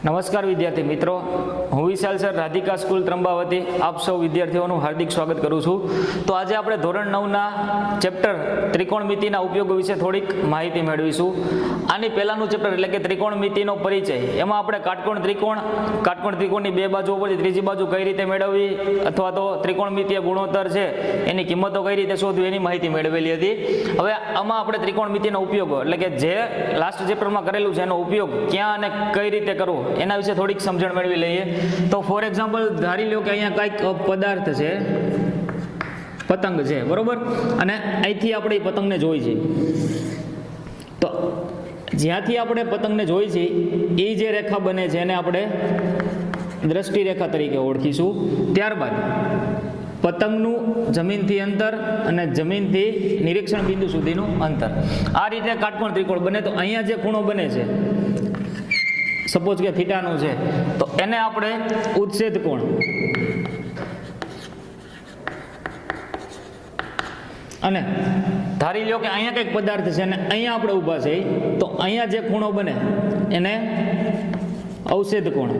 નમસ્કાર વિદ્યાર્થી મિત્રો, હું વિશાલ સર રાધિકા સ્કૂલ ત્રંબાવતી આપ સૌ વિદ્યાર્થીઓનું હાર્દિક સ્વાગત કરું છું. તો આજે આપણે ધોરણ 9ના ચેપ્ટર ત્રિકોણમિતિના ઉપયોગો વિશે થોડીક માહિતી મેળવીશું. આની પહેલાંનું ચેપ્ટર એટલે કે ત્રિકોણમિતિનો પરિચય, એમાં આપણે કાટકોણ ત્રિકોણની બે બાજુઓ પરથી ત્રીજી બાજુ કઈ રીતે મેળવવી અથવા તો ત્રિકોણમિતિય ગુણોત્તર છે એની કિંમતો કઈ રીતે શોધવી એની માહિતી મેળવેલી હતી. હવે આમાં આપણે ત્રિકોણમિતિના ઉપયોગો એટલે કે જે લાસ્ટ ચેપ્ટરમાં કરેલું છે એનો ઉપયોગ ક્યાં અને કઈ રીતે કરવો એના વિશે થોડીક સમજણ મેળવી લઈએ. તો ફોર એક્ઝામ્પલ ધારી લો કે અહીંયા કંઈક પદાર્થ છે, પતંગ છે, બરોબર, અને અહીંથી આપણે એ પતંગને જોઈ છે. તો જ્યાંથી આપણે પતંગને જોઈ છે એ જે રેખા બને છે એને આપણે દ્રષ્ટિ રેખા તરીકે ઓળખીશું. ત્યારબાદ પતંગનું જમીનથી અંતર અને જમીનથી નિરીક્ષણ બિંદુ સુધીનું અંતર, આ રીતે કાટકોણ ત્રિકોણ બને. તો અહીંયા જે ખૂણો બને છે, સપોઝ કે થીટાનું છે, તો એને આપણે ઉચ્છેદ કોણ અને ધારી લો કે અહીંયા કંઈક પદાર્થ છે અને અહીંયા આપણે ઊભા છે, તો અહીંયા જે ખૂણો બને એને અવછેદ કોણ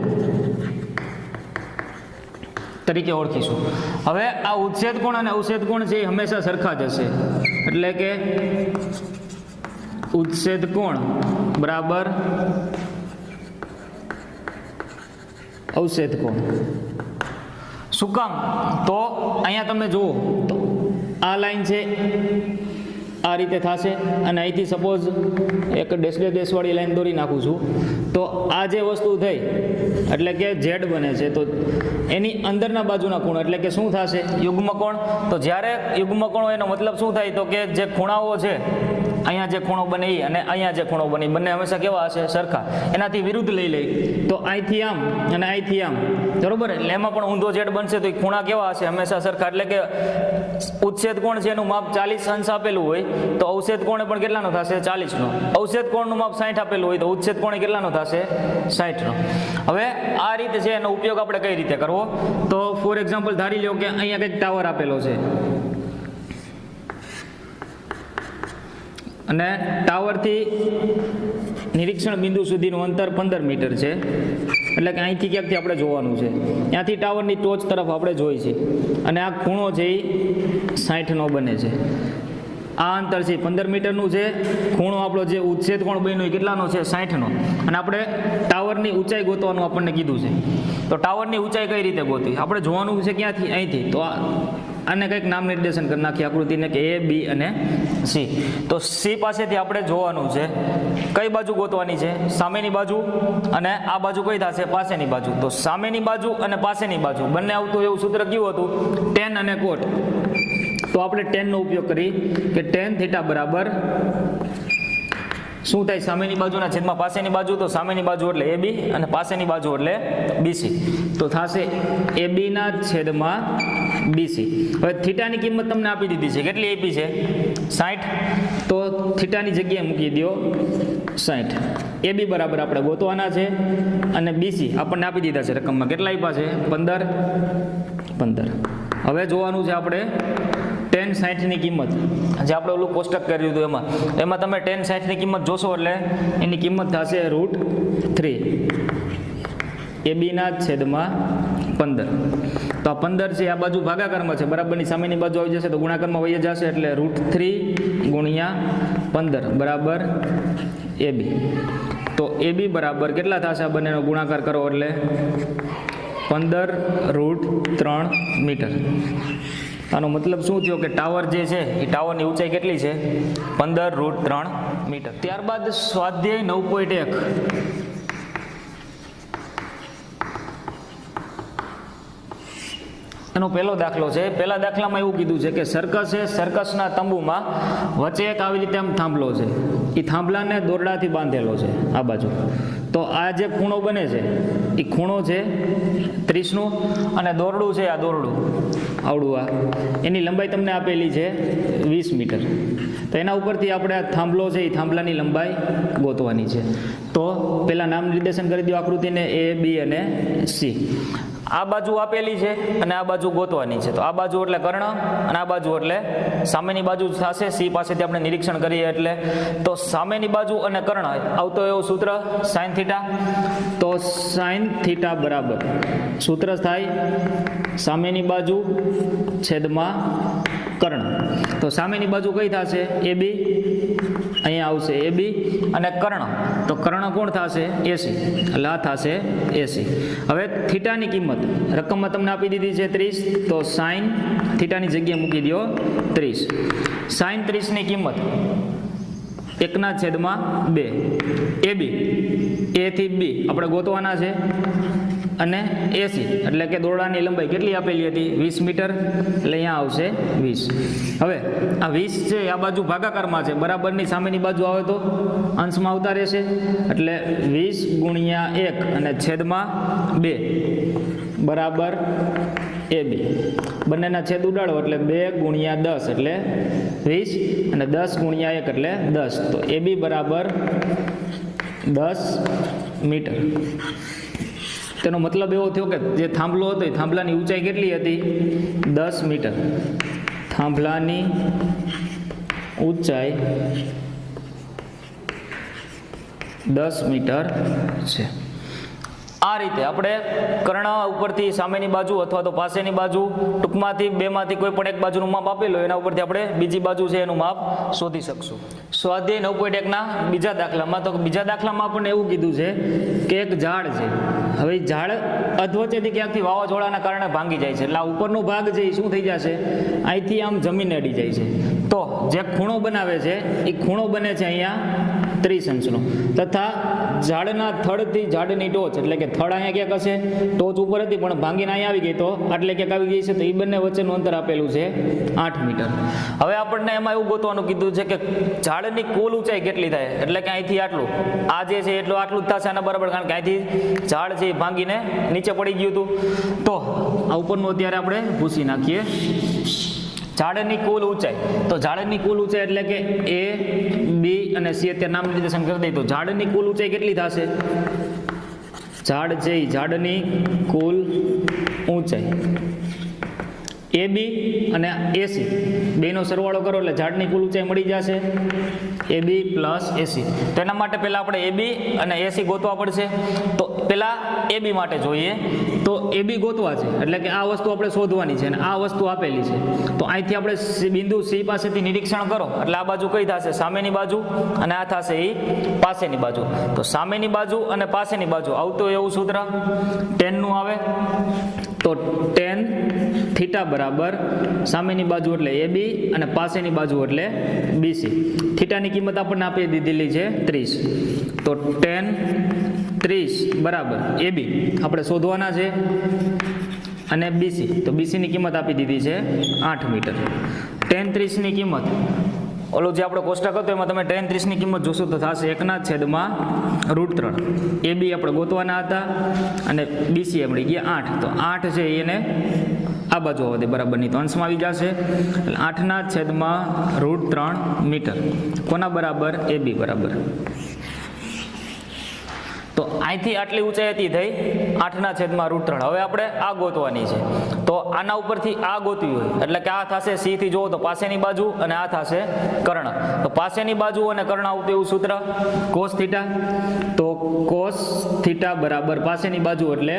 તરીકે ઓળખીશું. હવે આ ઉચ્છેદ કોણ અને અવછેદ કોણ છે એ હંમેશા સરખા જ હશે, એટલે કે ઉચ્છેદ કોણ બરાબર અવછેદ કોણ. શું કામ? તો અહીંયા તમે જુઓ તો આ લાઈન છે, આ રીતે થશે, અને અહીંથી સપોઝ એક ડેશ વાળી લાઈન દોરી નાખું છું, તો આ જે વસ્તુ થઈ એટલે કે ઝેડ બને છે, તો એની અંદરના બાજુના ખૂણા એટલે કે શું થશે? યુગ્મ કોણ. તો જ્યારે યુગ્મ કોણ હોય એનો મતલબ શું થાય? તો કે જે ખૂણાઓ છે, અહીંયા જે ખૂણો બને એ અને અહીંયા જે ખૂણો બને બંને હંમેશા કેવા હશે? સરખા. એનાથી વિરુદ્ધ લઈ લઈ તો અહીંથી આમ અને અહીંથી આમ, બરોબર, એટલે એમાં પણ ઊંધો ઝેડ બનશે તો એ ખૂણા કેવા હશે? હંમેશા સરખા. એટલે કે ઉચ્છેદ કોણ છે એનું માપ 40 અંશ આપેલું હોય તો અવછેદ કોણ પણ કેટલાનો થશે? 40 નો. અવછેદ કોણનું માપ 60 આપેલું હોય તો ઉચ્છેદ કોણ કેટલાનો થશે? 60 નો. હવે આ રીતે છે એનો ઉપયોગ આપણે કઈ રીતે કરવો? તો ફોર એક્ઝામ્પલ ધારી લો કે અહીંયા કંઈક ટાવર આપેલો છે અને ટાવરથી નિરીક્ષણ બિંદુ સુધીનું અંતર 15 મીટર છે, એટલે કે અહીંથી ક્યાંકથી આપણે જોવાનું છે. ત્યાંથી ટાવરની ટોચ તરફ આપણે જોઈ છે અને આ ખૂણો છે એ 60 નો બને છે. આ અંતર છે 15 મીટરનું છે. ખૂણો આપણો જે ઉચ્છેદ કોણ બન્યો એ કેટલાનો છે? 60 નો. અને આપણે ટાવરની ઊંચાઈ ગોતવાનું આપણને કીધું છે. તો ટાવરની ઊંચાઈ કઈ રીતે ગોતવી? આપણે જોવાનું છે ક્યાંથી? અહીંથી. તો આને કંઈક નામ નિર્દેશન કરી નાખીએ આકૃતિને કે A, B અને C. તો C પાસેથી આપણે જોવાનું છે કઈ બાજુ ગોતવાની છે? સામેની બાજુ. અને આ બાજુ કઈ થશે? પાસેની બાજુ. તો સામેની બાજુ અને પાસેની બાજુ બંને આવતું એવું સૂત્ર કેવું હતું? tan અને cot. તો આપણે tan નો ઉપયોગ કરી કે tan થીટા બરાબર શું થાય? સામેની બાજુના છેદમાં પાસેની બાજુ. તો સામેની બાજુ એટલે AB અને પાસેની બાજુ એટલે BC. તો થશે AB ના છેદમાં BC. હવે થીટાની કિંમત તમને આપી દીધી છે. કેટલી આપી છે? 60. તો થીટાની જગ્યાએ મૂકી દો 60. AB બરાબર આપણે ગોતવાના છે અને BC આપણને આપી દીધા છે રકમમાં. કેટલા આપ્યા છે? 15. હવે જોવાનું છે આપણે tan 60 ની કિંમત, જે આપણે ઓલું કોષ્ટક કર્યું હતું એમાં તમે tan 60 ની કિંમત જોશો એટલે એની કિંમત થશે √3 AB ના છેદમાં 15. તો આ 15 છે, આ બાજુ ભાગાકારમાં છે, બરાબરની સામેની બાજુ આવી જશે તો ગુણાકારમાં વહી જશે, એટલે √3 ગુણ્યા 15 બરાબર AB. તો AB બરાબર કેટલા થશે? આ બંનેનો ગુણાકાર કરો એટલે 15√3 મીટર. આનો મતલબ શું થયો કે ટાવર જે છે એ ટાવરની ઊંચાઈ કેટલી છે? 15√3 મીટર. ત્યારબાદ સ્વાધ્યાય 9.1. એનો પહેલો દાખલો છે. પહેલા દાખલામાં એવું કીધું છે કે સર્કસ છે, સર્કસના તંબુમાં વચ્ચે એક આવી રીતે આમ થાંભલો છે, એ થાંભલાને દોરડાથી બાંધેલો છે આ બાજુ. તો આ જે ખૂણો બને છે એ ખૂણો છે 30 નું અને દોરડું છે, આ દોરડું આવડું આ એની લંબાઈ તમને આપેલી છે 20 મીટર. તો એના ઉપરથી આપણે આ થાંભલો છે એ થાંભલાની લંબાઈ ગોતવાની છે. તો પહેલાં નામ નિર્દેશન કરી દો આકૃતિને A, B અને C. આ બાજુ આપેલી છે અને આ બાજુ ગોતવાની છે. તો આ બાજુ એટલે કર્ણ અને આ બાજુ એટલે સામેની બાજુ થશે. સી પાસેથી આપણે નિરીક્ષણ કરીએ એટલે તો સામેની બાજુ અને કર્ણ આવતો એવું સૂત્ર સાઇન થીટા. તો સાઇન થીટા બરાબર સૂત્ર થાય સામેની બાજુ છેદમાં કર્ણ. તો સામેની બાજુ કઈ થશે? એ બી. અહીંયા આવશે એ બી અને કર્ણ. તો કર્ણ કોણ થશે? એસી. એટલે આ થશે એસી. હવે થીટાની કિંમત રકમમાં તમને આપી દીધી છે 30. તો સાઇન થીટાની જગ્યાએ મૂકી દો 30. સાઇન 30ની કિંમત 1/2. એ બી એ થી બી આપણે ગોતવાના છે અને એસી એટલે કે દોરડાની લંબાઈ કેટલી આપેલી હતી? 20 મીટર. એટલે અહીંયા આવશે 20. હવે આ 20 છે આ બાજુ ભાગાકારમાં છે, બરાબરની સામેની બાજુ આવે તો અંશમાં આવતા રહેશે. એટલે 20 ગુણ્યા 1 અને છેદમાં 2 બરાબર એ બી. બંનેના છેદ ઉડાડો એટલે 2 ગુણ્યા 10 એટલે 20 અને 10 ગુણ્યા 1 એટલે 10. તો એ બી બરાબર 10 મીટર. તેનો મતલબ એવો થયો કે જે થાંભલો હતો એ થાંભલાની ઊંચાઈ કેટલી હતી? 10 મીટર. થાંભલાની ઊંચાઈ 10 મીટર છે. આ રીતે આપણે કર્ણ ઉપરથી સામેની બાજુ અથવા તો પાસેની બાજુ ટૂંકમાંથી બેમાંથી કોઈ પણ એક બાજુનું માપ આપેલું હોય એના ઉપરથી આપણે બીજી બાજુ છે એનું માપ શોધી શકશું. સ્વાધ્યાય 9.1ના બીજા દાખલામાં તો બીજા દાખલામાં આપણને એવું કીધું છે કે એક ઝાડ છે. હવે ઝાડ અધવચ્ચેથી ક્યાંકથી વાવાઝોડાના કારણે ભાંગી જાય છે. એટલે આ ઉપરનો ભાગ છે એ શું થઈ જશે? અહીંથી આમ જમીન અડી જાય છે. તો જે ખૂણો બનાવે છે એ ખૂણો બને છે અહીંયા 30 અંશનો. તથા ઝાડના થડથી ઝાડની ટોચ એટલે કે થડ અહીંયા ક્યાંક હશે, ટોચ ઉપર હતી પણ ભાંગીને અહીંયા આવી ગઈ તો આટલે ક્યાંક આવી ગઈ છે. તો એ બંને વચ્ચેનું અંતર આપેલું છે 8 મીટર. હવે આપણને એમાં એવું ગોતવાનું કીધું છે કે ઝાડની કુલ ઊંચાઈ કેટલી થાય? એટલે કે અહીંથી આટલું આ જે છે એટલું આટલું જ થશે આના બરાબર, કારણ કે અહીંથી ઝાડ છે એ ભાંગીને નીચે પડી ગયું હતું. તો આ ઉપરનું અત્યારે આપણે ભૂસી નાખીએ. ઝાડની કુલ ઊંચાઈ, તો ઝાડની કુલ ઊંચાઈ એટલે કે એ બી અને સી અત્યારે નામ નિર્દેશન કરી દઈએ. તો ઝાડની કુલ ઊંચાઈ કેટલી થશે? ઝાડ છે એ ઝાડની કુલ ઊંચાઈ એ બી અને એસી બેનો સરવાળો કરો એટલે ઝાડની કુલ ઊંચાઈ મળી જશે એ બી પ્લસ એસી. તો એના માટે પહેલાં આપણે એ બી અને એસી ગોતવા પડશે. તો પહેલાં એ બી માટે જોઈએ તો એ બી ગોતવા છે એટલે કે આ વસ્તુ આપણે શોધવાની છે અને આ વસ્તુ આપેલી છે. તો અહીંથી આપણે બિંદુ સી પાસેથી નિરીક્ષણ કરો એટલે આ બાજુ કઈ થશે? સામેની બાજુ અને આ થશે એ પાસેની બાજુ. તો સામેની બાજુ અને પાસેની બાજુ આવતું એવું સૂત્ર ટેનનું આવે. તો ટેન થીટા બરાબર સામેની બાજુ એટલે એ બી અને પાસેની બાજુ એટલે બીસી. થીટાની કિંમત આપણને આપી દીધેલી છે 30. તો ટેન 30 બરાબર એ બી આપણે શોધવાના છે અને બીસી. તો બીસીની કિંમત આપી દીધી છે 8 મીટર. ટેન 30ની કિંમત ઓલું જે આપણે કોષ્ટક હતો એમાં તમે ટેન 30ની કિંમત જોશો તો થશે 1/√3. એ બી આપણે ગોતવાના હતા અને બીસી મળી ગયા 8. તો 8 છે એને આ બાજુ આવવા દે બરાબરની, તો અંશમાં આવી જશે. એટલે 8/√3 મીટર. કોના બરાબર? એ બી બરાબર. તો અહીંથી આટલી ઊંચાઈ હતી થઈ 8/√3. હવે આપણે આ ગોતવાની છે. તો આના ઉપરથી આ ગોતવી હોય એટલે કે આ થશે સી થી જોવો તો પાસેની બાજુ અને આ થશે કર્ણ. તો પાસેની બાજુ અને કર્ણ આવતું એવું સૂત્ર કોસ થીટા. તો કોસ થીટા બરાબર પાસેની બાજુ એટલે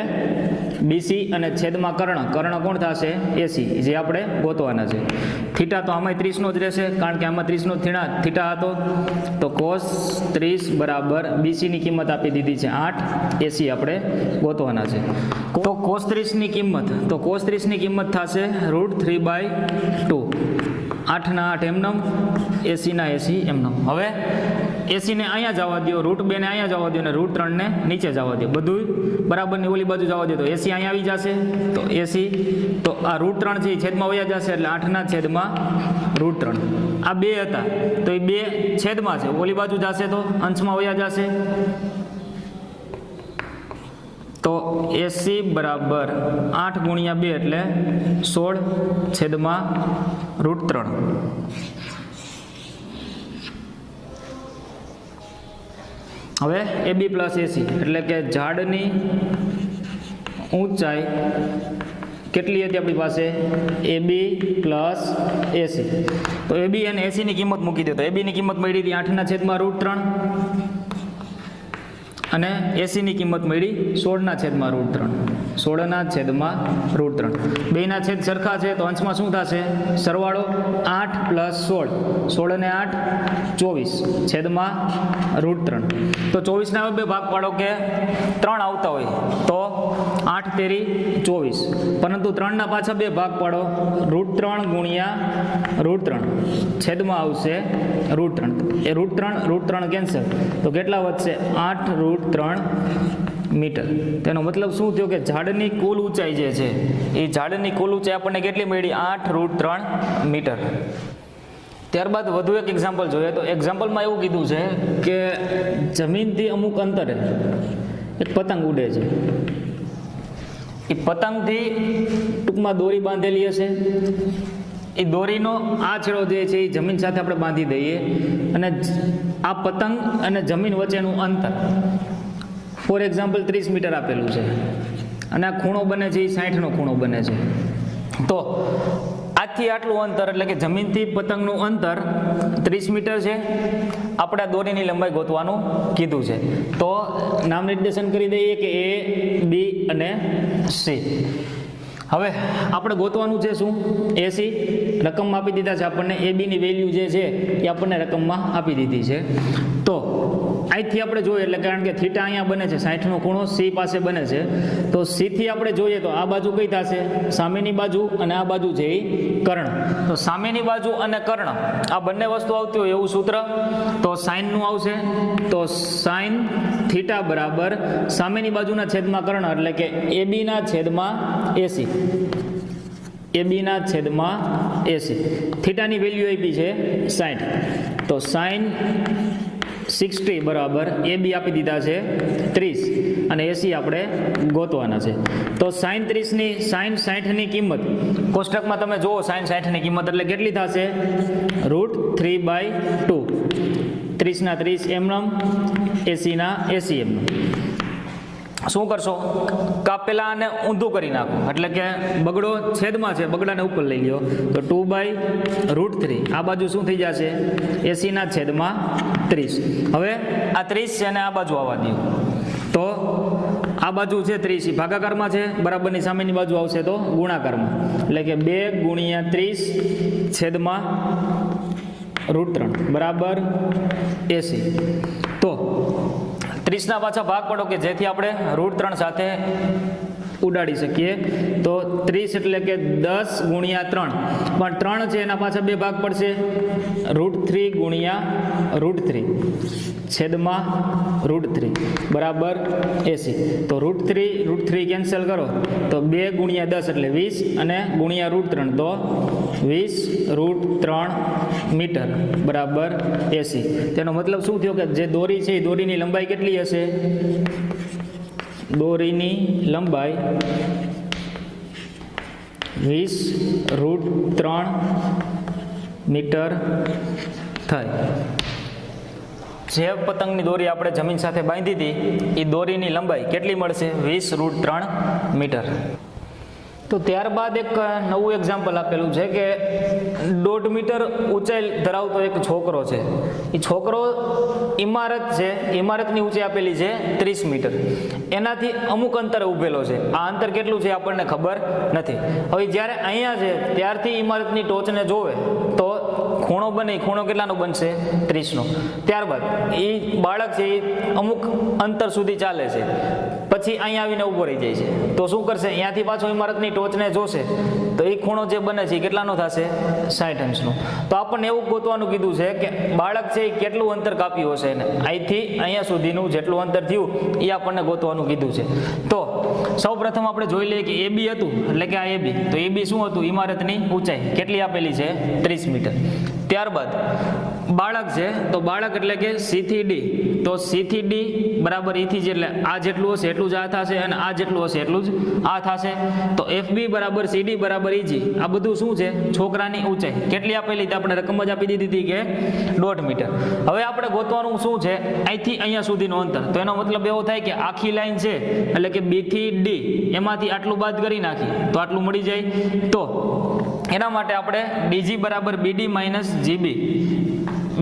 બીસી અને છેદમાં કર્ણ. કર્ણ કોણ થશે? એસી, જે આપણે ગોતવાના છે. થીટા તો આમાં 30નો જ રહેશે કારણ કે આમાં 30નો થીટા હતો. તો કોસ 30 બરાબર બીસીની કિંમત આપી દીધી છે 8, એસી આપણે ગોતવાના છે. તો કોસ 30ની કિંમત, તો કોસ 30ની કિંમત થશે √3/2. 8ના 8 એમનમ, એસીના એસી એમનમ. હવે એસીને અહીંયા જવા દો, √2ને અહીંયા જવા દો અને √3ને નીચે જવા દો. બધું બરાબરની ઓલી બાજુ જવા દો તો એસી અહીંયા આવી જશે. તો એસી તો આ √3 છે એ છેદમાં વયા જશે એટલે 8/√3. આ 2 હતા તો એ 2 છેદમાં છે, ઓલી બાજુ જશે તો અંશમાં વયા જશે. તો એસી બરાબર 8 ગુણ્યા 2 એટલે 16/√3. હવે એ બી પ્લસ એસી એટલે કે ઝાડની ઊંચાઈ કેટલી હતી આપણી પાસે AB પ્લસ AC. તો AB અને AC ની કિંમત મૂકી દો. તો AB ની કિંમત મળી હતી 8/√3 અને AC ની કિંમત મળી 16/√3. 16/√3. બેના છેદ સરખા છે તો અંશમાં શું થશે? સરવાળો 8 + 16. 16 અને 8 24/√3. તો 24 ના બે ભાગ પાડો કે 3 આવતા હોય તો 8 તેરી 24. પરંતુ 3 ના પાછા બે ભાગ પાડો √3 × √3 છેદમાં આવશે √3. એ √3 કેન્સલ તો કેટલા વધશે? 8√3 મીટર. તેનો મતલબ શું થયો કે ઝાડની કુલ ઊંચાઈ જે છે એ ઝાડની કુલ ઊંચાઈ આપણને કેટલી મળી? 8√3 મીટર. ત્યારબાદ વધુ એક એક્ઝામ્પલ જોઈએ. તો એક્ઝામ્પલમાં એવું કીધું છે કે જમીનથી અમુક અંતરે એક પતંગ ઉડે છે. એ પતંગથી ટૂંકમાં દોરી બાંધેલી હશે. એ દોરીનો આ છેડો જે છે એ જમીન સાથે આપણે બાંધી દઈએ અને આ પતંગ અને જમીન વચ્ચેનું અંતર ફોર એક્ઝામ્પલ 30 મીટર આપેલું છે અને આ ખૂણો બને છે એ 60નો ખૂણો બને છે. તો આજથી આટલું અંતર એટલે કે જમીનથી પતંગનું અંતર 30 મીટર છે. આપણે આ દોરીની લંબાઈ ગોતવાનું કીધું છે. તો નામ નિર્દેશન કરી દઈએ કે A, B અને C. હવે આપણે ગોતવાનું છે શું? AC રકમમાં આપી દીધા છે આપણને. AB ની વેલ્યુ જે છે એ આપણને રકમમાં આપી દીધી છે. તો અહીંથી આપણે જોઈએ એટલે કારણ કે થીટા અહીંયા બને છે 60નો ખૂણો C પાસે બને છે. તો C થી આપણે જોઈએ તો આ બાજુ કઈ થશે? સામેની બાજુ અને આ બાજુ છે એ કર્ણ. તો સામેની બાજુ અને કર્ણ આ બંને વસ્તુ આવતી હોય એવું સૂત્ર તો સાઇનનું આવશે. તો સાઇન થીટા બરાબર સામેની બાજુના છેદમાં કર્ણ એટલે કે AB ના છેદમાં AC. AB ના છેદમાં AC. થીટાની વેલ્યુ આપી છે 60. તો સાઇન 60 બરાબર AB આપી દીધા છે 30 અને AC આપણે ગોતવાના છે. તો સાઇન 60ની કિંમત કોષ્ટકમાં તમે જુઓ. સાઇન 60ની કિંમત એટલે કેટલી થશે? √3/2. 30 ના 30 એમનેમ, AC ના AC એમનેમ. શું કરશો? કાપેલા અને ઊંધું કરી નાખો એટલે કે બગડો છેદમાં છે, બગડાને ઉપર લઈ લ્યો તો 2/√3. આ બાજુ શું થઈ જશે? AC ના છેદમાં 30. હવે આ 30 છે અને આ બાજુ આવવા દો તો આ બાજુ છે 30 ભાગાકારમાં છે, બરાબરની સામેની બાજુ આવશે તો ગુણાકારમાં એટલે કે 2/30/√3 બરાબર AC. તો 30 ના પાછા ભાગ પડો કે જેથી આપણે √3 સાથે ઉડાડી શકીએ. તો 30 એટલે કે 10 × 3 પણ 3 છે એના પાછા બે ભાગ પડશે √3 × √3 છેદમાં √3 બરાબર AC. તો √3 કેન્સલ કરો તો 2 × 10 એટલે 20 અને × √3 તો 20√3 મીટર બરાબર AC. તેનો મતલબ શું થયો કે જે દોરી છે એ દોરીની લંબાઈ કેટલી હશે? દોરીની લંબાઈ 20√3 મીટર થાય. જે પતંગની દોરી આપણે જમીન સાથે બાંધી હતી એ દોરીની લંબાઈ કેટલી મળશે? 20√3 મીટર. તો ત્યારબાદ એક નવું એક્ઝામ્પલ આપેલું છે કે 1.5 મીટર ઊંચાઈ ધરાવતો એક છોકરો છે. એ છોકરો ઇમારત છે, ઇમારતની ઊંચાઈ આપેલી છે 30 મીટર. એનાથી અમુક અંતરે ઊભેલો છે. આ અંતર કેટલું છે આપણને ખબર નથી. હવે જ્યારે અહીંયા છે ત્યારથી ઇમારતની ટોચને જોવે તો ખૂણો બને. ખૂણો કેટલાનો બનશે? 30નો. ત્યારબાદ એ બાળક છે એ અમુક અંતર સુધી ચાલે છે, પછી અહીંયા આવીને ઊભો રહી જાય છે. તો શું કરશે? અહીંયાથી પાછો ઇમારતની ટોચને જોશે તો એ ખૂણો જે બને છે એ કેટલાનો થશે? 60 અંશનો. તો આપણને એવું ગોતવાનું કીધું છે કે બાળક છે એ કેટલું અંતર કાપ્યું હશે એને અહીંથી અહીંયા સુધીનું જેટલું અંતર થયું એ આપણને ગોતવાનું કીધું છે. તો સૌ પ્રથમ આપણે જોઈ લઈએ કે AB હતું એટલે કે આ AB. તો AB શું હતું? ઇમારતની ઊંચાઈ કેટલી આપેલી છે? 30 મીટર. ત્યારબાદ બાળક છે તો બાળક એટલે કે સી થી ડી, તો સી થી ડી બરાબર ઈ થી એટલે આ જેટલું હશે એટલું જ આ થશે અને આ જેટલું હશે એટલું જ આ થશે. તો એફ બી બરાબર સી ડી બરાબર ઈજી. આ બધું શું છે? છોકરાની ઊંચાઈ કેટલી આપેલી હતી? આપણે રકમ જ આપી દીધી હતી કે 1.5 મીટર. હવે આપણે ગોતવાનું શું છે? અહીંથી અહીંયા સુધીનું અંતર. તો એનો મતલબ એવો થાય કે આખી લાઈન છે એટલે કે બી થી ડી એમાંથી આટલું બાદ કરી નાખી તો આટલું મળી જાય. તો એના માટે આપણે ડીજી બરાબર બીડી માઇનસ જીબી,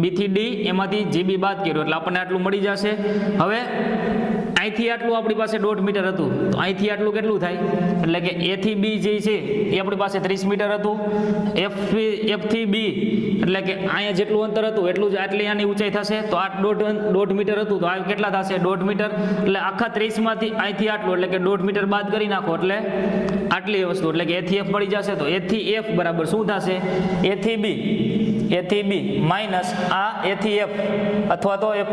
બી થી ડી એમાંથી જીબી બાદ કર્યો એટલે આપણને આટલું મળી જશે. હવે અહીંથી આટલું આપણી પાસે 1.5 મીટર હતું તો અહીંથી આટલું કેટલું થાય? એટલે કે એ થી બી જે છે એ આપણી પાસે 30 મીટર હતું. એફ થી બી એટલે કે અહીંયા જેટલું અંતર હતું એટલું જ આટલી આની ઊંચાઈ થશે. તો આ 1.5 મીટર હતું તો આ કેટલા થશે? 1.5 મીટર. એટલે આખા 30 માંથી અહીંથી આટલું એટલે કે 1.5 મીટર બાદ કરી નાખો એટલે આટલી વસ્તુ એટલે કે એ થી એફ મળી જશે. તો એ થી એફ બરાબર શું થશે? એ થી બી માઇનસ આ એ થી એફ અથવા તો એફ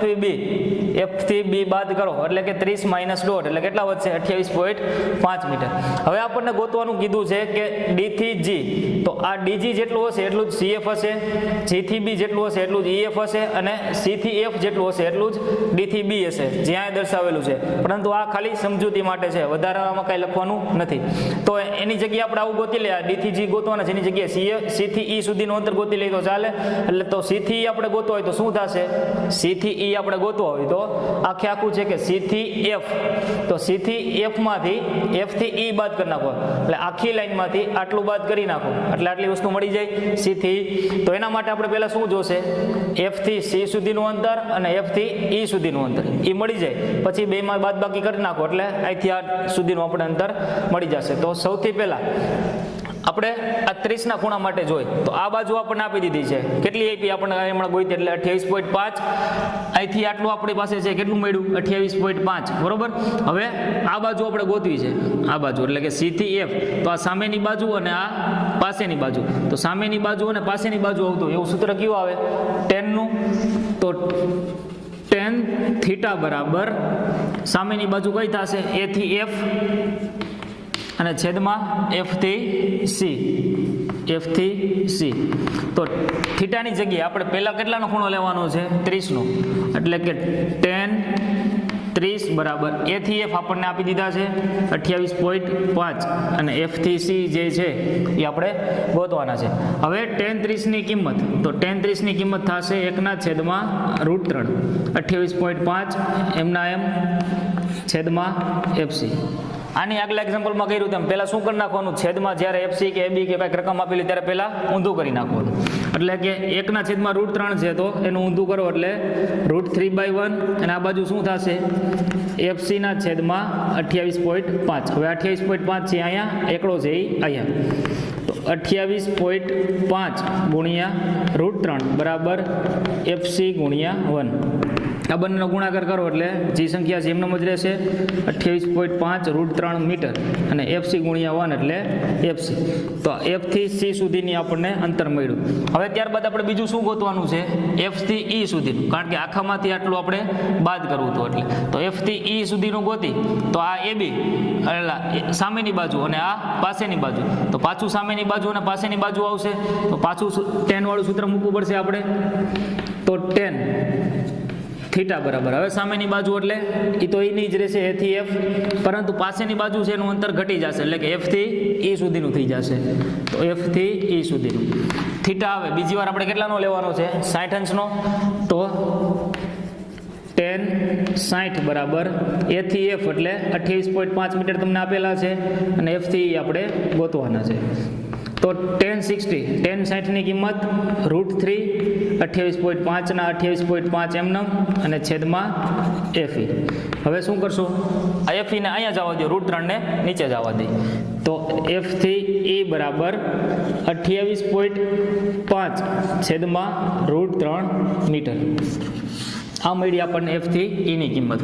થી બી બાદ કરો એટલે કે 30 માઇનસ 1.5 એટલે કેટલા વધશે? 28.5 મીટર. હવે આપણને ગોતવાનું કીધું છે કે ડી થી જી, તો આ ડીજી જેટલું હશે એટલું જ સીએફ હશે, જી થી બી જેટલું હશે એટલું જ ઈએફ હશે અને સી થી એફ જેટલું હશે એટલું જ ડી થી બી હશે, જ્યાં દર્શાવેલું છે. પરંતુ આ ખાલી સમજૂતી માટે છે, વધારામાં કાંઈ લખવાનું નથી. તો એની જગ્યાએ આપણે આવું ગોતી લઈએ, ડી થી જી ગોતવાના છે, એની જગ્યાએ સી થી ઈ સુધીનું અંતર ગોતી લઈએ તો ચાલે. એટલે તો સી થી ઈ આપણે ગોતવા હોય તો શું થશે? સી થી ઈ આપણે ગોતવા હોય તો આખે આખું છે કે સી થી એફ, તો સી થી એફ માંથી એફ થી ઈ બાદ કરી નાખો એટલે આખી લાઈનમાંથી આટલું બાદ કરી નાખો એટલે આટલી વસ્તુ મળી જાય સી થી. તો એના માટે આપણે પહેલા શું જોશે? એફ થી સી સુધીનું અંતર અને એફ થી ઈ સુધીનું અંતર એ મળી જાય. પછી બેમાં બાદ બાકી કરી નાખો એટલે અહીંથી આ સુધીનું આપણે અંતર મળી જશે. તો સૌથી પહેલા આપણે આ 30 ના ખૂણા માટે જોઈ તો આ બાજુ આપણને આપી દીધી છે. કેટલી આપી આપણને હમણાં ગોઈતી એટલે 28.5. અહીંથી આટલું આપણી પાસે છે કેટલું મળ્યું? 28.5 બરોબર. હવે આ બાજુ આપણે ગોતવી છે, આ બાજુ એટલે કે સી થી એફ. તો આ સામેની બાજુ અને આ પાસેની બાજુ. તો સામેની બાજુ અને પાસેની બાજુ આવતું એવું સૂત્ર કયું આવે? ટેનનું. તો ટેન થીટા બરાબર સામેની બાજુ કઈ થશે? એ થી એફ અને છેદમાં એફ થી સી. તો થીટાની જગ્યાએ આપણે પહેલા કેટલાનો ખૂણો લેવાનો છે? 30 નો. એટલે કે ટેન 30 બરાબર એ થી એફ આપણને આપી દીધા છે 28.5 અને એફ થી સી જે છે એ આપણે ગોતવાના છે. હવે tan 30 ની કિંમત, તો tan 30 ની કિંમત થશે 1/√3 28.5 એમના એમ છેદમાં એફસી. આની આગલા એક્ઝામ્પલમાં કર્યું તેમ પહેલાં શું કરી નાખવાનું? છેદમાં જ્યારે એફસી કે એબી કે કાંઈક રકમ આપેલી ત્યારે પહેલાં ઊંધું કરી નાખવાનું. એટલે કે 1/√3 છે તો એનું ઊંધું કરો એટલે √3/1 અને આ બાજુ શું થશે? એફસીના છેદમાં 28.5. હવે 28.5 છે અહીંયા એકડો છે એ અહીંયા, તો 28.5 ગુણ્યા √3 બરાબર એફસી ગુણ્યા 1. આ બંનેનો ગુણાકાર કરો એટલે જે સંખ્યા છે એમનો જ રહેશે 28.5 √3 મીટર અને એફસી ગુણ્યા 1 એટલે એફસી. તો એફ થી સી સુધીની આપણને અંતર મળ્યું. હવે ત્યારબાદ આપણે બીજું શું ગોતવાનું છે? એફ થી ઈ સુધીનું, કારણ કે આખામાંથી આટલું આપણે બાદ કરવું હતું એટલે. તો એફ થી ઈ સુધીનું ગોતી તો આ એબી એટલે સામેની બાજુ અને આ પાસેની બાજુ, તો પાછું સામેની બાજુ અને પાસેની બાજુ આવશે તો પાછું ટેન વાળું સૂત્ર મૂકવું પડશે આપણે. તો ટેન થીટા બરાબર, હવે સામેની બાજુ એટલે એ તો એની જ રહેશે એ થી એફ, પરંતુ પાસેની બાજુ છે એનું અંતર ઘટી જશે એટલે કે એફ થી ઈ સુધીનું થઈ જશે. તો એફ થી ઈ સુધીનું થીટા. હવે બીજી વાર આપણે કેટલાનો લેવાનો છે? 60 અંશનો. તો tan 60 બરાબર એ થી એફ એટલે 28.5 મીટર તમને આપેલા છે અને એફ થી આપણે ગોતવાના છે. તો tan 60 ની કિંમત √3 28.5 ના 28.5 એમનેમ અને છેદમાં એફઈ. હવે શું કરશું? આ એફઈ ને અહીંયા જવા દો, √3 ને નીચે જવા દે. તો એફ થી ઈ બરાબર 28.5 છેદમાં √3 મીટર. આ મળી આપણને એફ થી ઈની કિંમત.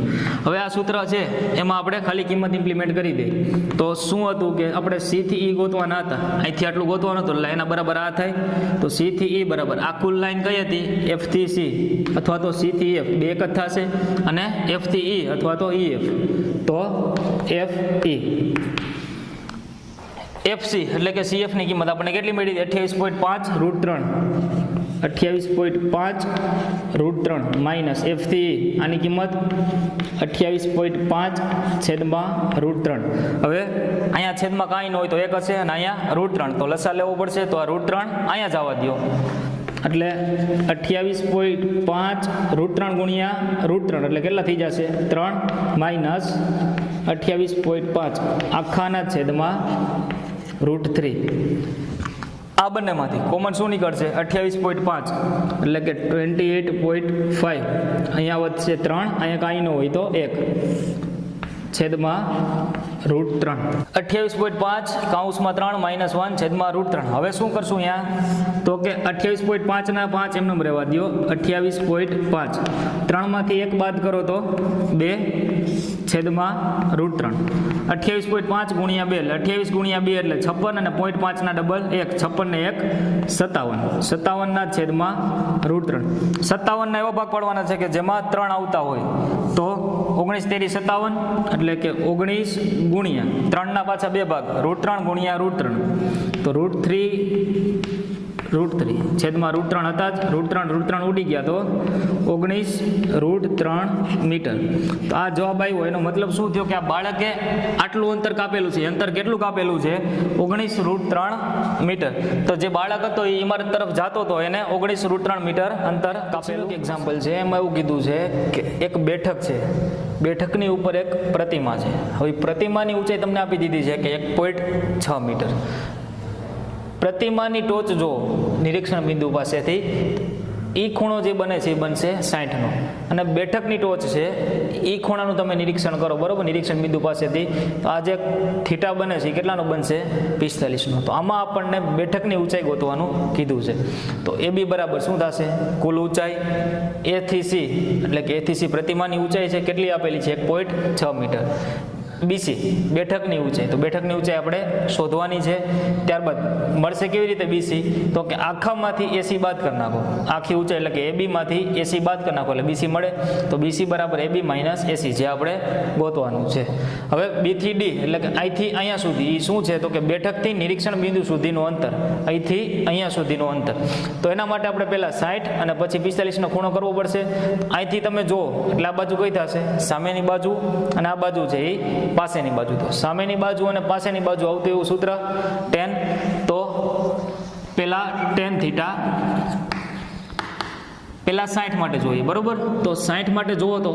હવે આ સૂત્ર છે એમાં આપણે ખાલી કિંમત ઇમ્પ્લિમેન્ટ કરી દઈએ. તો શું હતું કે આપણે સી થી ઈ ગોતવાના હતા, અહીંથી આટલું ગોતવાનું હતું એટલે એના બરાબર આ થાય. તો સી થી ઈ બરાબર આ કુલ લાઈન કઈ હતી? એફ થી સી અથવા તો સી થી એફ બે એક જ થશે અને એફ થી ઈ અથવા તો ઈ એફ. તો એફ ઈ એફસી એટલે કે સીએફ ની કિંમત આપણને કેટલી મળી? 28.5 √3 28.5 √3 માઇનસ F થી E આની કિંમત 28.5 છેદમાં √3. હવે અહીંયા છેદમાં કાંઈ ન હોય તો 1 હશે અને અહીંયા √3, તો લસા લેવો પડશે, તો આ √3 અહીંયા જવા દો. એટલે 28.5 √3 ગુણ્યા √3 એટલે કેટલા થઈ જશે? 3 માઇનસ 28.5 આખાના છેદમાં √3. આ બંનેમાંથી કોમન શું નીકળશે? 28.5 એટલે કે 28.5. અહીંયા વધશે 3, અહીંયા કાંઈ ન હોય તો 1 છેદમાં √3. 28.5 કૌંસમાં 3 માઇનસ 1 છેદમાં √3. હવે શું કરશું અહીંયા? તો કે 28.5 ના 5 એમને રહેવા દો. 28.5 3માંથી 1 બાદ કરો તો 2 છેદમાં √3. 28.5 ગુણ્યા 2 એટલે 28 ગુણ્યા 2 એટલે 56 અને 0.5 ના ડબલ 1, 56 ને 1 57. 57 ના છેદમાં √3. 57 ના એવો ભાગ પાડવાના છે કે જેમાં 3 આવતા હોય. તો 19 તેરી 57 એટલે કે 19 ગુણ્યા 3 ના પાછા 2 ભાગ √3 ગુણ્યા √3, તો √3 છેદમાં √3 હતા જ. √3 ઉડી ગયા તો 19 √3 મીટર. તો આ જવાબ આવ્યો. એનો મતલબ શું થયો કે આ બાળકે આટલું અંતર કાપેલું છે. અંતર કેટલું કાપેલું છે? 19 √3 મીટર. તો જે બાળક હતો એ ઇમારત તરફ જતો હતો, એને 19 √3 મીટર અંતર કાપેલું. એક્ઝામ્પલ છે, એમાં એવું કીધું છે કે એક બેઠક છે, બેઠકની ઉપર એક પ્રતિમા છે. હવે પ્રતિમાની ઊંચાઈ તમને આપી દીધી છે કે 1.6 મીટર. પ્રતિમાની ટોચ જો નિરીક્ષણ બિંદુ પાસેથી એ ખૂણો જે બને છે એ બનશે 60નો, અને બેઠકની ટોચ છે એ ખૂણાનું તમે નિરીક્ષણ કરો, બરોબર, નિરીક્ષણ બિંદુ પાસેથી. તો આ જે થીટા બને છે એ કેટલાનો બનશે? 45નો. તો આમાં આપણને બેઠકની ઊંચાઈ ગોતવાનું કીધું છે. તો AB બરાબર શું થશે? કુલ ઊંચાઈ A થી C એટલે કે A થી C પ્રતિમાની ઊંચાઈ છે કેટલી આપેલી છે? 1.6 મીટર. BC બેઠકની ઊંચાઈ, તો બેઠકની ઊંચાઈ આપણે શોધવાની છે. ત્યારબાદ મળશે કેવી રીતે BC? તો કે આખામાંથી AC બાદ કરી નાખો. આખી ઊંચાઈ એટલે કે AB માંથી AC બાદ કરી નાખો એટલે BC મળે. તો BC બરાબર AB માઇનસ AC જે આપણે ગોતવાનું છે. હવે B થી D એટલે કે અહીંથી અહીંયા સુધી એ શું છે? તો કે બેઠકથી નિરીક્ષણ બિંદુ સુધીનું અંતર, અહીંથી અહીંયા સુધીનું અંતર. તો એના માટે આપણે પહેલાં 60 અને પછી 45નો ખૂણો કરવો પડશે. અહીંથી તમે જુઓ એટલે આ બાજુ કઈ થશે? સામેની બાજુ, અને આ બાજુ છે એ પાસેની બાજુ. તો સામેની બાજુ અને પાસેની બાજુ આવતું એવું સૂત્ર tan. તો પેલા tan થીટા પેલા 60 માટે જોઈએ, બરોબર. તો 60 માટે જુઓ તો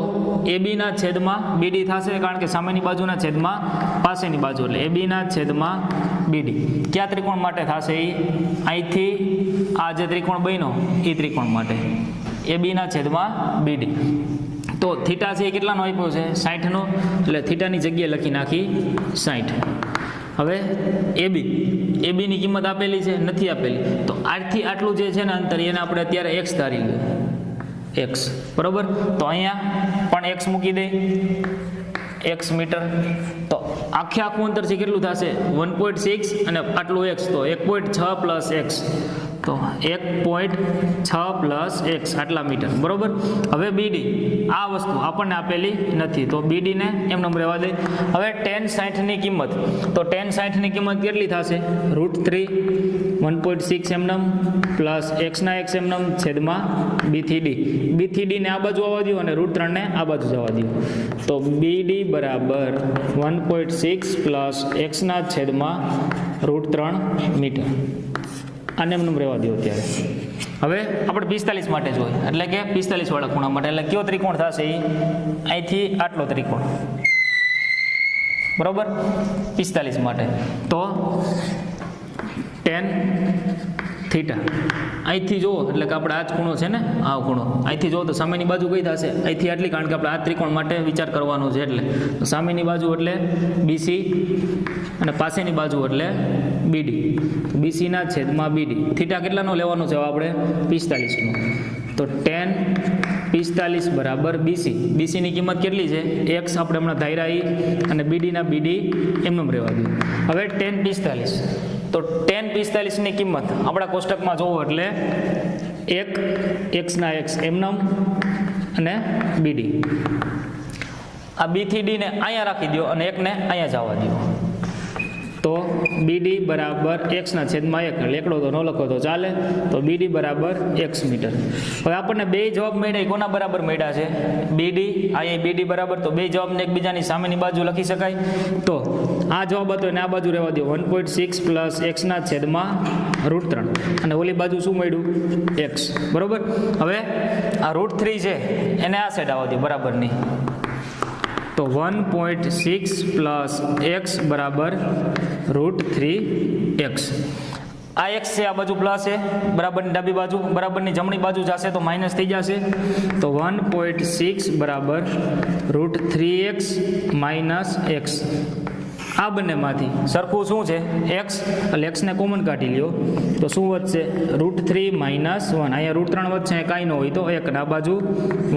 AB ના છેદમાં BD થશે, કારણ કે સામેની બાજુના છેદમાં પાસેની બાજુ એટલે AB ના છેદમાં BD. કયા ત્રિકોણ માટે થશે? એ અહીંથી આ જે ત્રિકોણ બન્યો એ ત્રિકોણ માટે AB ના છેદમાં BD. તો થીટા છે એ કેટલાનો આપ્યો છે? 60નો, એટલે થીટાની જગ્યાએ લખી નાખી 60. હવે AB ની કિંમત આપેલી છે? નથી આપેલી. તો આથી આટલું જે છે ને અંતર એને આપણે અત્યારે x ધારી લઈએ, x, બરોબર. તો અહીંયા પણ x મૂકી દે, x મીટર. તો આખે આખું અંતર છે કેટલું થશે? 1.6 અને આટલું x, તો 1.6 પ્લસ x, તો 1.6 પ્લસ x આટલા મીટર, બરોબર. હવે BD આ વસ્તુ આપણને આપેલી નથી, તો BD ને એમને રહેવા દે. હવે tan 60ની કિંમત, તો tan 60ની કિંમત કેટલી થશે? √3 1.6 એમનેમ પ્લસ x ના x એમનેમ છેદમાં B થી D ને આ બાજુ આવવા દો અને √3 ને આ બાજુ જવા દો. તો BD બરાબર 1.6 પ્લસ x ના છેદમાં √3 મીટર. આને એમનું રહેવા દો અત્યારે. હવે આપણે 45 માટે જોઈએ, એટલે કે 45 વાળા ખૂણા માટે. એટલે કયો ત્રિકોણ થશે? એ અહીંથી આટલો ત્રિકોણ, બરોબર, 45 માટે. તો tan થીટા અહીંથી જુઓ એટલે કે આપણે આ જ ખૂણો છે ને, આ ખૂણો અહીંથી જુઓ તો સામેની બાજુ કઈ થશે? અહીંથી આટલી, કારણ કે આપણે આ ત્રિકોણ માટે વિચાર કરવાનો છે. એટલે તો સામેની બાજુ એટલે BC અને પાસેની બાજુ એટલે BD. BC ના છેદમાં BD. થીટા કેટલાનો લેવાનો છે આપણે? 45નો. તો tan 45 બરાબર BC. BC ની કિંમત કેટલી છે? x આપણે હમણાં ધાર્યા અને BD ના BD એમનેમ રહેવા દો. હવે tan 45, તો tan 45 ની કિંમત આપણા કોષ્ટકમાં જોવો એટલે 1 x ના x એમનેમ અને BD. આ B થી D ને અહીંયા રાખી દો અને 1 ને અહીંયા જવા દો. તો BD બરાબર x/1 એકડો તો ન લખો તો ચાલે, તો BD બરાબર x મીટર. હવે આપણને બે જવાબ મળ્યા, કોના બરાબર મળ્યા છે? BD, અહીંયા BD બરાબર, તો બે જવાબને એકબીજાની સામેની બાજુ લખી શકાય. તો આ જવાબ હતો એને આ બાજુ રહેવા દો, 1.6 પ્લસ x/√3, અને ઓલી બાજુ શું મળ્યું? x, બરોબર. હવે આ √3 છે એને આ સાઈડ આવવા દો, બરાબરની. તો 1.6 પ્લસ x બરાબર √3x. આ x છે, આ બાજુ પ્લસ છે, બરાબરની ડાબી બાજુ, બરાબરની જમણી બાજુ જશે તો માઇનસ થઈ જશે. તો 1.6 બરાબર √3x માઇનસ x. આ બંનેમાંથી સરખું શું છે? x, એટલે xને કોમન કાઢી લ્યો તો શું વધશે? √3 માઇનસ 1. અહીંયા √3 વધશે, કાંઈ ન હોય તો 1, અને આ બાજુ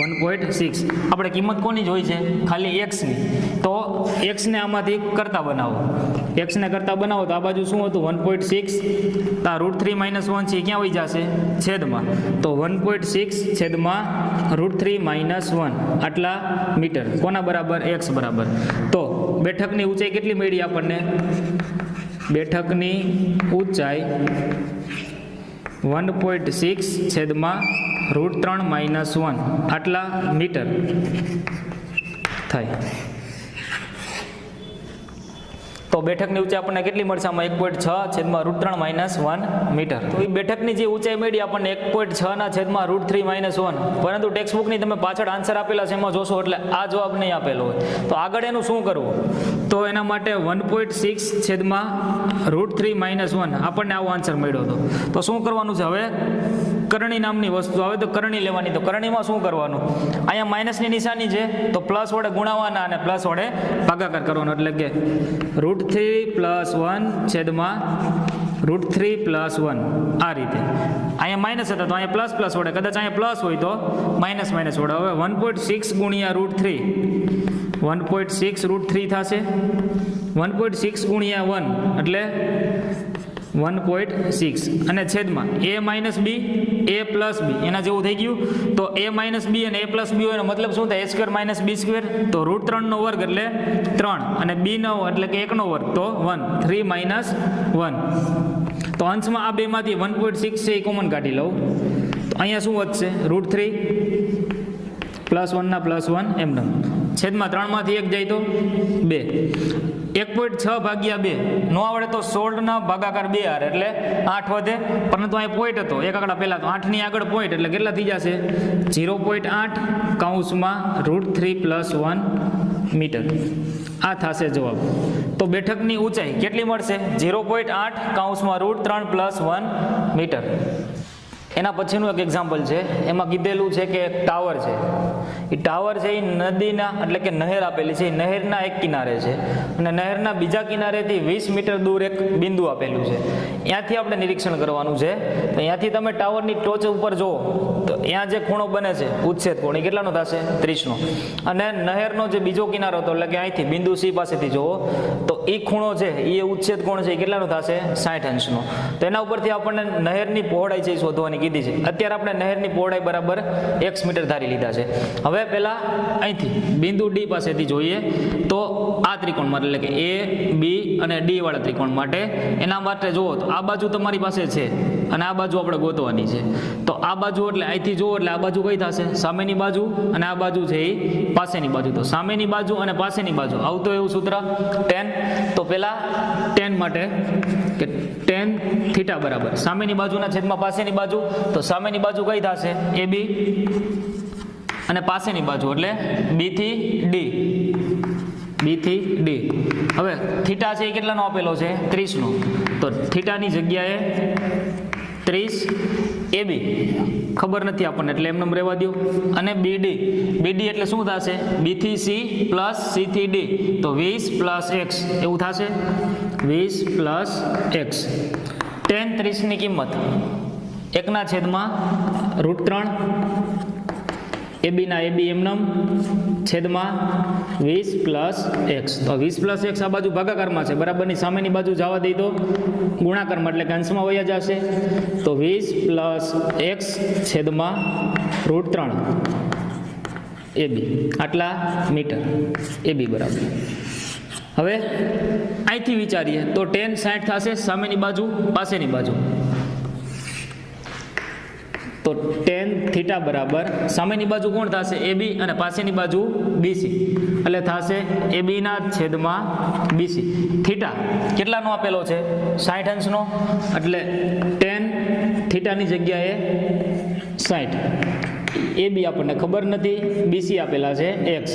1.6. આપણે કિંમત કોની જ હોય છે? ખાલી xની. તો xને આમાંથી કરતા બનાવો, xને કરતા બનાવો તો આ બાજુ શું હતું? 1.6. આ √3 માઇનસ 1 છે, ક્યાં વહી જશે? છેદમાં. તો 1.6 છેદમાં √3 માઇનસ 1 આટલા મીટર. કોના બરાબર? x બરાબર. તો બેઠકની ઊંચાઈ કેટલી મળી આપણને? બેઠકની ઊંચાઈ 1.6 છેદમાં √3 માઇનસ 1 આટલા મીટર થાય. તો બેઠકની ઊંચાઈ આપણને કેટલી મળશે? આમાં 1.6 છેદમાં √3 માઇનસ 1 મીટર. તો એ બેઠકની જે ઊંચાઈ મળી આપણને 1.6 ના છેદમાં √3 માઇનસ 1, પરંતુ ટેક્સ્ટબુકની તમે પાછળ આન્સર આપેલા છે એમાં જોશો એટલે આ જવાબ નહીં આપેલો હોય. તો આગળ એનું શું કરવું? તો એના માટે 1.6 છેદમાં √3 માઇનસ 1 આપણને આવો આન્સર મળ્યો હતો. તો શું કરવાનું છે? હવે કરણી નામની વસ્તુ આવે તો કરણી લેવાની. તો કરણીમાં શું કરવાનું? અહીંયા માઇનસની નિશાની છે તો પ્લસ વડે ગુણાવવાના અને પ્લસ વડે ભાગાકાર કરવાનો, એટલે કે √3 પ્લસ 1 છેદમાં √3 પ્લસ 1 આ રીતે. અહીંયા માઇનસ હતા તો અહીંયા પ્લસ પ્લસ વડે, કદાચ અહીંયા પ્લસ હોય તો માઇનસ માઇનસ વડે. હવે 1.6 ગુણ્યા √3, 1.6 √3 થશે. 1.6 ગુણ્યા 1 એટલે 1.6, અને છેદમાં a minus b, a plus b, એના જેવું થઈ ગયું. તો a માઇનસ b અને a પ્લસ b હોય એનો મતલબ શું થાય? a² minus b². તો √3 નો વર્ગ એટલે 3, અને b નો એટલે કે 1 નો વર્ગ તો 1, 3 માઇનસ 1. તો અંશમાં આ બેમાંથી 1.6 છે એ કોમન કાઢી લઉં તો અહીંયા શું વધશે? √3 પ્લસ 1 ના પ્લસ 1 એમને. છેદમાં 3 માંથી 1 જાય તો 2. 1.6 ભાગ્યા 2 નો આવડે તો 16 ના ભાગાકાર 2 આર એટલે 8 વધે, પરંતુ અહીં પોઈન્ટ હતો એક આંકડા પહેલા, તો 8 ની આગળ પોઈન્ટ એટલે કેટલા થઈ જશે? 0.8 કૌંસમાં √3 પ્લસ 1 મીટર. આ થશે જવાબ. તો બેઠકની ઊંચાઈ કેટલી મળશે? 0.8 કૌંસમાં √3 પ્લસ 1 મીટર. એના પછીનું એક એક્ઝામ્પલ છે, એમાં કીધેલું છે કે એક ટાવર છે. એ ટાવર છે એ નદીના એટલે કે નહેર આપેલી છે, એ નહેરના એક કિનારે છે, અને નહેરના બીજા કિનારેથી 20 મીટર દૂર એક બિંદુ આપેલું છે. ત્યાંથી આપણે નિરીક્ષણ કરવાનું છે. તો ત્યાંથી તમે ટાવરની ટોચ ઉપર જુઓ તો ત્યાં જે ખૂણો બને છે ઉચ્છેદ કોણ એ કેટલાનો થશે? 30નો. અને નહેરનો જે બીજો કિનારો હતો એટલે કે અહીંથી બિંદુ C પાસેથી જુઓ તો એ ખૂણો છે એ ઉચ્છેદ કોણ છે એ કેટલાનો થશે? 60 અંશનો. તો એના ઉપરથી આપણને નહેરની પહોળાઈ છે એ શોધવાની કીધી છે. અત્યારે આપણે નહેરની પહોળાઈ બરાબર x મીટર ધારી લીધા છે. હવે પહેલા અહીંથી બિંદુ D પાસેથી જોઈએ તો આ ત્રિકોણ માટે એટલે કે A, B અને D વાળા ત્રિકોણ માટે, એના માટે જુઓ તો આ બાજુ તમારી પાસે છે અને આ બાજુ આપણે ગોતવાની છે. તો આ બાજુ એટલે અહીંથી જુઓ એટલે આ બાજુ કઈ થશે? સામેની બાજુ, અને આ બાજુ છે એ પાસેની બાજુ. તો સામેની બાજુ અને પાસેની બાજુ આવતો એવું સૂત્ર tan. તો પહેલા tan માટે કે tan થીટા બરાબર સામેની બાજુના છેદમાં પાસેની બાજુ. તો સામેની બાજુ કઈ થશે? AB, અને પાસેની બાજુ એટલે B થી D, B થી D. હવે થીટા છે એ કેટલાનો આપેલો છે? 30નો. તો થીટાની જગ્યાએ 30 AB ખબર નથી આપણને એટલે એમને રહેવા દો. અને BD, BD એટલે શું થશે? B થી C પ્લસ C થી D, તો 20 પ્લસ x એવું થશે. 20 પ્લસ x. tan 30ની કિંમત 1 છેદમાં √3, AB ના AB એમનમ છેદમાં 20 પ્લસ x. તો 20 પ્લસ x આ બાજુ ભાગાકારમાં છે, બરાબરની સામેની બાજુ જવા દઈ તો ગુણાકારમાં એટલે કે અંશમાં વયા જશે. તો 20 પ્લસ x છેદમાં √3 AB આટલા મીટર AB બરાબર. હવે અહીંથી વિચારીએ તો tan 60 થશે સામેની બાજુ પાસેની બાજુ, તો tan થીટા બરાબર સામેની બાજુ કોણ થશે AB અને પાસેની બાજુ BC, એટલે થશે AB ના છેદમાં BC. થીટા કેટલાનો આપેલો છે 60 અંશનો, એટલે tan થીટાની જગ્યાએ 60. AB આપણને ખબર નથી, BC આપેલા છે x.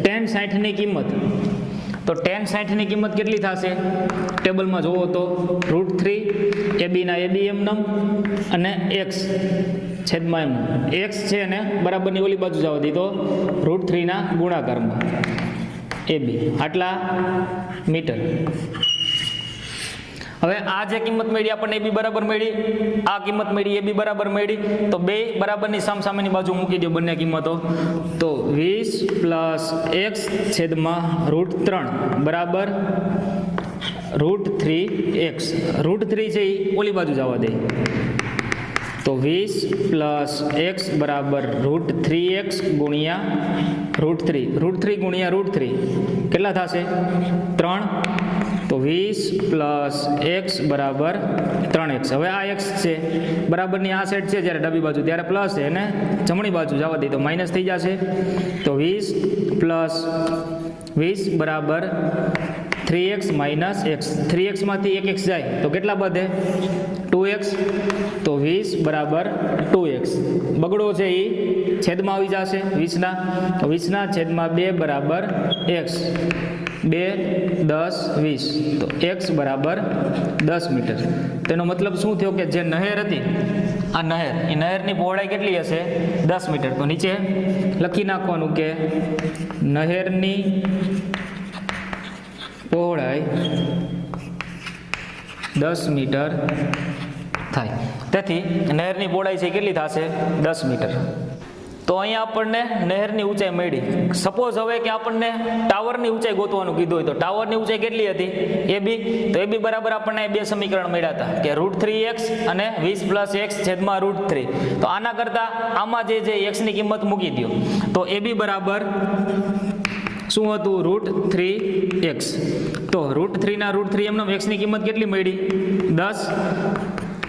tan 60 ની કિંમત, તો tan 60 ની કિંમત કેટલી થશે ટેબલમાં જોવો તો √3 AB ના AB એમનેમ અને x છેદમાં એમ x છે ને બરાબરની ઓલી બાજુ જવા દીધો √3 ના ગુણાકારમાં AB આટલા મીટર. હવે આ જે કિંમત મળી આપણને AB બરાબર મળી, આ કિંમત મળી AB બરાબર મળી, તો બે બરાબરની સામસામેની બાજુ મૂકી દો બંને કિંમતો, તો 20 + x છેદમાં √3 બરાબર √3x. √3 છે એ ઓલી બાજુ જવા દે, તો 20 + x બરાબર √3x ગુણ્યા √3, √3 ગુણ્યા √3 કેટલા થશે 3, તો 20 + x બરાબર 3x. હવે આ x છે બરાબરની આ સાઈડ છે જ્યારે ડાબી બાજુ ત્યારે પ્લસ છે અને જમણી બાજુ જવા દે તો માઇનસ થઈ જશે, તો 20 + 20 બરાબર 3x - x. 3x માંથી 1x જાય તો કેટલા વધે 2x, તો 20 બરાબર 2x. બગડો છે એ છેદમાં આવી જશે 20 ના, તો 20 ના છેદમાં 2 બરાબર x. 2 10 20, તો x બરાબર 10 મીટર. તેનો મતલબ શું થયો કે જે નહેર હતી આ નહેર, એ નહેરની પહોળાઈ કેટલી હશે 10 મીટર. તો નીચે લખી નાખવાનું કે નહેરની પહોળાઈ 10 મીટર થાય. તેથી નહેરની પહોળાઈ છે કેટલી થશે 10 મીટર. તો અહીંયા આપણને નહેરની ઊંચાઈ મળી. સપોઝ હવે કે આપણને ટાવરની ઊંચાઈ ગોતવાનું કીધું હોય તો ટાવરની ઊંચાઈ કેટલી હતી AB, તો AB બરાબર આપણને બે સમીકરણ મળ્યા હતા કે √3x અને 20 + x છેદમાં √3. તો આના કરતાં આમાં જે x ની કિંમત મૂકી દો, તો AB બરાબર શું હતું √3x. તો √3 ના √3 એમનો x ની કિંમત કેટલી મળી 10,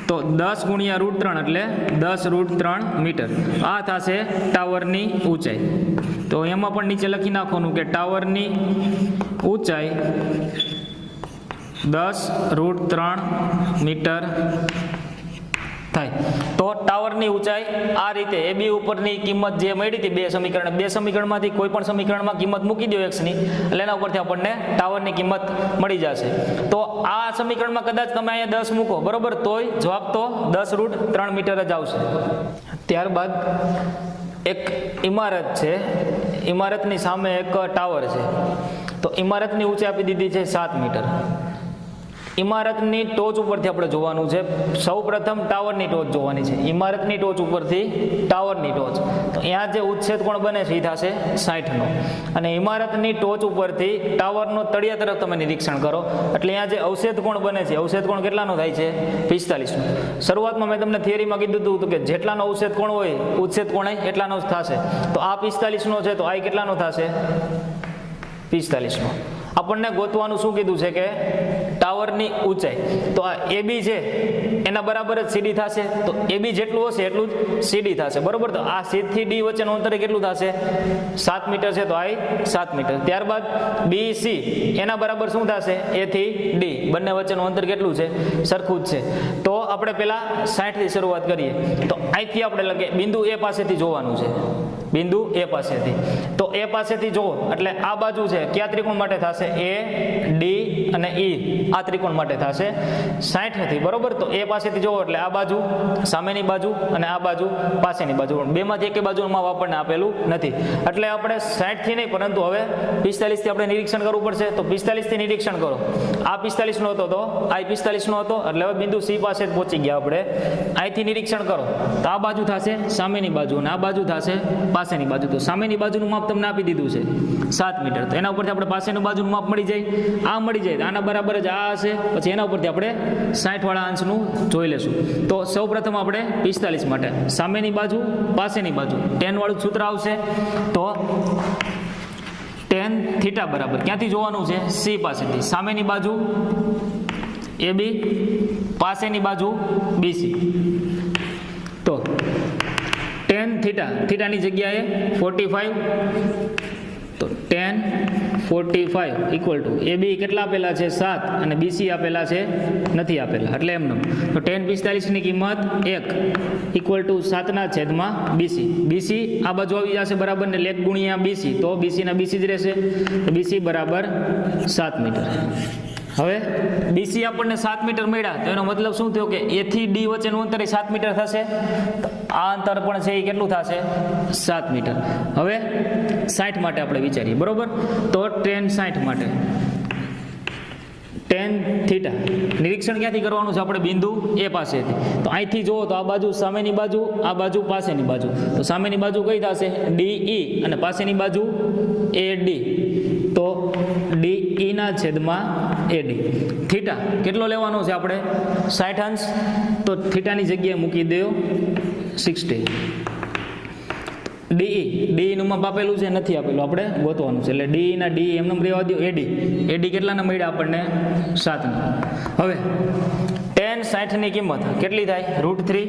તો 10 ગુણ્યા √3 એટલે 10 √3 મીટર. આ થશે ટાવરની ઊંચાઈ. તો એમાં પણ નીચે લખી નાખવાનું કે ટાવરની ઊંચાઈ 10 √3 મીટર થાય. તો ટાવરની ઊંચાઈ આ રીતે AB ઉપરની કિંમત જે મળી હતી બે સમીકરણમાંથી કોઈ પણ સમીકરણમાં કિંમત મૂકી દો x ની, એટલે એના ઉપરથી આપણને ટાવરની કિંમત મળી જશે. તો આ સમીકરણમાં કદાચ તમે અહીંયા 10 મૂકો બરોબર, તોય જવાબ તો 10 √3 મીટર જ આવશે. ત્યારબાદ એક ઇમારત છે, ઇમારતની સામે એક ટાવર છે. તો ઇમારતની ઊંચાઈ આપી દીધી છે 7 મીટર. ઇમારતની ટોચ ઉપરથી આપણે જોવાનું છે, સૌ પ્રથમ ટાવરની ટોચ જોવાની છે. ઇમારતની ટોચ ઉપરથી ટાવરની ટોચ, તો અહીંયા જે ઉચ્છેદ કોણ બને છે એ થશે 60નો. અને ઇમારતની ટોચ ઉપરથી ટાવરનો તળિયા તરફ તમે નિરીક્ષણ કરો, એટલે અહીંયા જે અવક્ષેદ કોણ બને છે, અવક્ષેદ કોણ કેટલાનો થાય છે 45નો. શરૂઆતમાં મેં તમને થિયરીમાં કીધું હતું કે જેટલાનો અવક્ષેદ કોણ હોય ઉચ્છેદ કોણ એટલાનો જ થશે. તો આ 45નો છે, તો આ કેટલાનો થશે 45નો. આપણને ગોતવાનું શું કીધું છે કે ટાવરની ઊંચાઈ, તો આ AB છે એના બરાબર જ CD થશે. તો AB જેટલું હશે એટલું જ CD થશે બરોબર. તો આ C થી D વચ્ચેનું અંતર કેટલું થશે 7 મીટર છે, તો આ 7 મીટર. ત્યારબાદ BC એના બરાબર શું થશે A થી D, બંને વચ્ચેનું અંતર કેટલું છે સરખું જ છે. તો આપણે પહેલા 60 થી શરૂઆત કરીએ. તો અહીંથી આપણે લખીએ બિંદુ A પાસેથી જોવાનું છે, બિંદુ A પાસેથી. તો A પાસેથી જોવો એટલે આ બાજુ છે કયા ત્રિકોણ માટે થશે AD અને E, આ ત્રિકોણ માટે થશે 60 થી બરોબર. તો A પાસેથી જોવો એટલે આ બાજુ સામેની બાજુ અને આ બાજુ પાસેની બાજુ, બેમાંથી એક બાજુમાં આપણને આપેલું નથી. એટલે આપણે 60 થી નહીં પરંતુ હવે 45 થી આપણે નિરીક્ષણ કરવું પડશે. તો 45 થી નિરીક્ષણ કરો, આ 45 નો હતો તો આ 45 નો હતો, એટલે હવે બિંદુ C પાસે જ પહોંચી ગયા આપણે. અહીંથી નિરીક્ષણ કરો તો આ બાજુ થશે સામેની બાજુ અને આ બાજુ થશે પાસેની બાજુ. તો સામેની બાજુનું માપ તમને આપી દીધું છે 7 મીટર. તો એના ઉપરથી આપણે પાસેની બાજુનું માપ મળી જાય, આ મળી જાય, આના બરાબર જ આ હશે. પછી એના ઉપરથી આપણે 60 વાળા અંશનું જોઈ લેશું. તો સૌ પ્રથમ આપણે 45 માટે સામેની બાજુ પાસેની બાજુ tan વાળું સૂત્ર આવશે. તો tan ટેન થીટા બરાબર ક્યાંથી જોવાનું છે? સી પાસેથી. સામેની બાજુ AB, પાસેની બાજુ BC. તો ટેન થીટા, થીટાની જગ્યાએ 45, તો ટેન 45 ઇક્વલ ટુ AB કેટલા આપેલા છે? 7 અને BC આપેલા છે નથી આપેલા, એટલે એમનો. તો ટેન 45ની કિંમત 1 ઇક્વલ ટુ 7/BC. BC આ બાજુ આવી જશે બરાબર ને, 1 ગુણ્યા BC, તો BC ના BC જ રહેશે. તો BC બરાબર 7 મીટર. હવે BC આપણને 7 મીટર મળ્યા, તો એનો મતલબ શું થયો કે A થી D વચ્ચેનું અંતર 7 મીટર થશે. તો આ અંતર પણ છે એ કેટલું થશે? 7 મીટર. હવે 60 માટે આપણે વિચારીએ, બરોબર. તો ટેન 60 માટે ટેન થીટા નિરીક્ષણ ક્યાંથી કરવાનું છે આપણે? બિંદુ A પાસેથી. તો અહીંથી જુઓ તો આ બાજુ સામેની બાજુ, આ બાજુ પાસેની બાજુ. તો સામેની બાજુ કઈ થશે? DE, અને પાસેની બાજુ AD. તો DE ના છેદમાં AD. થીટા કેટલો લેવાનો છે આપણે? 60 અંશ. તો થીટાની જગ્યાએ મૂકી દો 60. DE નું માપ આપેલું છે નથી આપેલું, આપણે ગોતવાનું છે. એટલે DE ના DE એમને રહેવા દો. AD કેટલાના મળ્યા આપણને? 7 ના. હવે ટેન 60ની કિંમત કેટલી થાય? √3.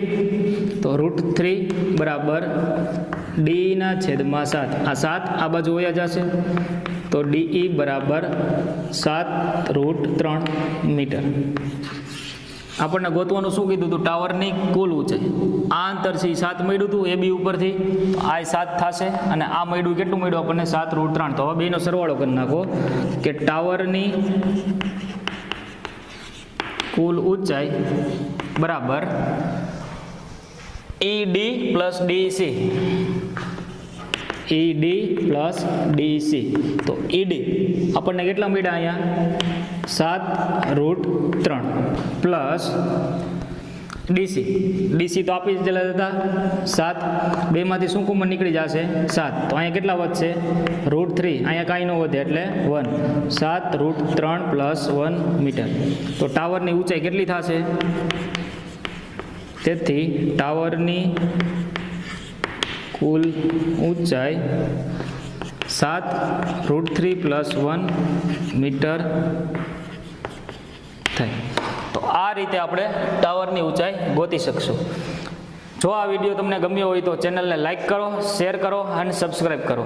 તો √3 બરાબર DE ના છેદમાં 7. આ 7 આ બાજુ વયા જશે, તો DE બરાબર 7√3 મીટર. આપણને ગોતવાનું શું કીધું હતું? ટાવરની કુલ ઊંચાઈ. આ અંતર છે 7 મળ્યું હતું AB ઉપરથી, આ 7 થશે, અને આ મળ્યું કેટલું મળ્યું આપણને? 7√3. તો હવે બેનો સરવાળો કરી નાખો કે ટાવરની કુલ ઊંચાઈ બરાબર ED plus DC. ED plus DC. તો ED આપણને કેટલા મળ્યા અહીંયા? 7√3 પ્લસ DC તો આપી જ હતા 7. બેમાંથી શું કોમન નીકળી જશે? 7. તો અહીંયા કેટલા વધશે? √3. અહીંયા કાંઈ ન વધે એટલે 1. 7√3 પ્લસ 1 મીટર. તો ટાવરની ઊંચાઈ કેટલી થશે? તેથી ટાવરની કુલ ઊંચાઈ 7√3 પ્લસ 1 મીટર થાય. તો આ રીતે આપણે ટાવરની ઊંચાઈ ગોતી શકશું. જો આ વિડીયો તમને ગમ્યો હોય તો ચેનલને લાઈક કરો, શેર કરો અને સબસ્ક્રાઈબ કરો.